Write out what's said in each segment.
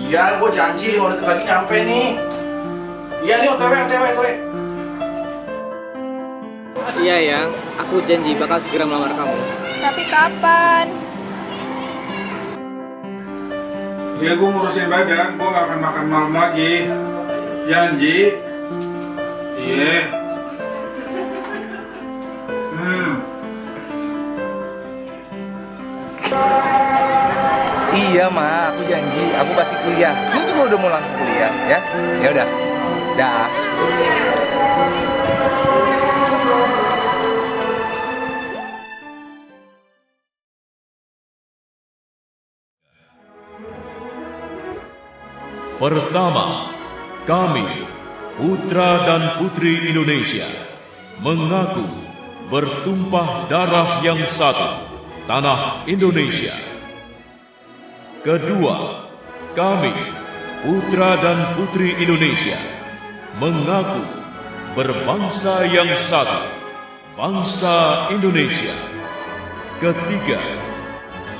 Iya, gue janji 5 menit lagi nyampe nih. Iya nih, OTW. Iya ya, aku janji bakal segera melamar kamu. Tapi kapan? Iya, gue ngurusin badan, gue gak akan makan malam lagi. Janji. Iya. Iya, Ma, aku janji, aku pasti kuliah. Ini juga udah mau langsung kuliah, ya. Ya udah. Dah. Pertama, kami, putra dan putri Indonesia, mengaku bertumpah darah yang satu, tanah Indonesia. Kedua, kami, putra dan putri Indonesia, mengaku berbangsa yang satu, bangsa Indonesia. Ketiga,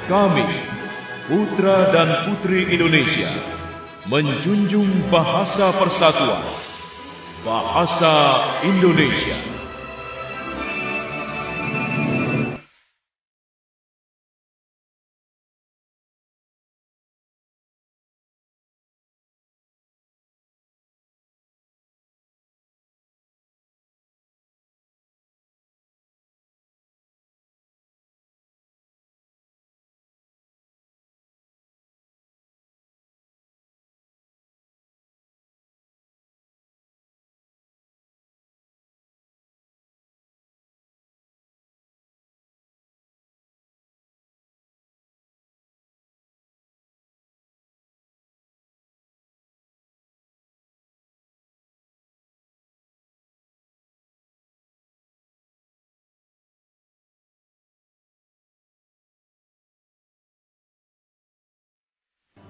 kami, putra dan putri Indonesia, menjunjung bahasa persatuan, bahasa Indonesia.